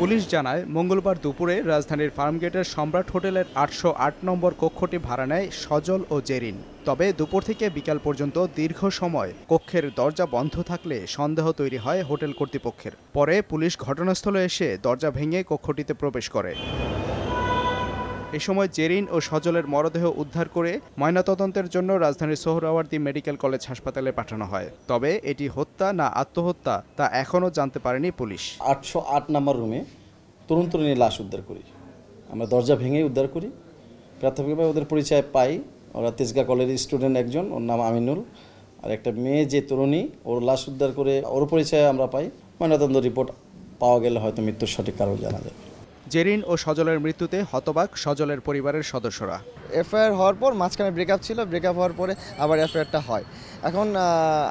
Police জানায় মঙ্গলবার দুপুরে রাজধানীর ফার্মগেটের সম্রাট হোটেলের ৮০৮ নম্বর কক্ষটি ভাড়া নেয় সজল ও জেরিন। তবে দুপুর থেকে বিকাল পর্যন্ত দীর্ঘ সময় কক্ষের দরজা বন্ধ থাকলে সন্দেহ তৈরি হয় হোটেল কর্তৃপক্ষের। পরে পুলিশ ঘটনাস্থলে এসে দরজা ভেঙে কক্ষটিতে প্রবেশ করে। এ সময় জেরিন ও সজলের মরদেহ উদ্ধার করে ময়নাতদন্তের জন্য রাজধানীর সোহরাওয়ার্দী মেডিকেল কলেজ হাসপাতালে পাঠানো হয়। তবে এটি হত্যা না আত্মহত্যা তা এখনও জানতে পারেনি পুলিশ। ৮০৮ নম্বর রুমে তরুণ তরুণীর লাশ উদ্ধার করি, আমরা দরজা ভেঙে উদ্ধার করি। প্রাথমিকভাবে ওদের পরিচয় পাই, ওরা তেজগাঁ কলেজের স্টুডেন্ট, একজন ওর নাম আমিনুল, আর একটা মেয়ে যে তরুণী, ওর লাশ উদ্ধার করে ওর পরিচয় আমরা পাই। ময়নাতদন্ত রিপোর্ট পাওয়া গেলে হয়তো মৃত্যুর সঠিক কারণ জানা যাবে। জেরিন ও সজলের মৃত্যুতে হতবাক সজলের পরিবারের সদস্যরা। এফআইআর হওয়ার পর মাঝখানে ব্রেকআপ ছিল, ব্রেকআপ হওয়ার পরে আবার এফআইআরটা হয়। এখন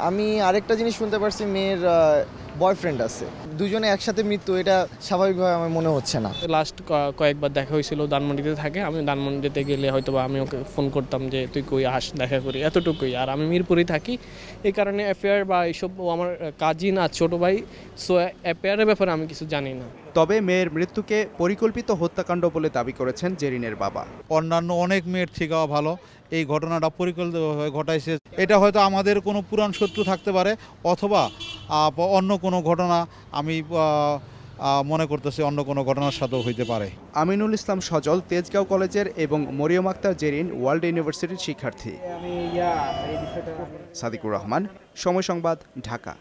আমি আরেকটা জিনিস শুনতে পারছি, মেয়ের বয়ফ্রেন্ড আছে, দুজনে একসাথে মৃত্যু, এটা স্বাভাবিকভাবে আমার মনে হচ্ছে না। লাস্ট কয়েকবার দেখা হয়েছিল, ধানমন্ডিতে থাকে, আমি ধানমন্ডিতে গেলে হয়তো বা আমি ওকে ফোন করতাম যে তুই কই আস দেখা করি, এতটুকুই। আর আমি মিরপুরেই থাকি, এই কারণে এফআইআর বা এইসব ও আমার কাজিন আর ছোটো ভাই, সো এফআইআরের ব্যাপারে আমি কিছু জানি না। তবে মেয়ের মৃত্যুকে পরিকল্পিত হত্যাকাণ্ড বলে দাবি করেছেন জেরিনের বাবা। অন্যান্য অনেক মেয়ের থেকেও ভালো এই ঘটনাটা পরিকল্পিতভাবে ঘটাইছে। এটা হয়তো আমাদের কোনো পুরাণ শত্রু থাকতে পারে, অথবা অন্য কোনো ঘটনা, আমি মনে করতেছি অন্য কোনো ঘটনার সাথেও হইতে পারে। আমিনুল ইসলাম সজল তেজগাঁও কলেজের এবং মরিয়ম আক্তার জেরিন ওয়ার্ল্ড ইউনিভার্সিটির শিক্ষার্থী। সাদিকুর রহমান, সময় সংবাদ, ঢাকা।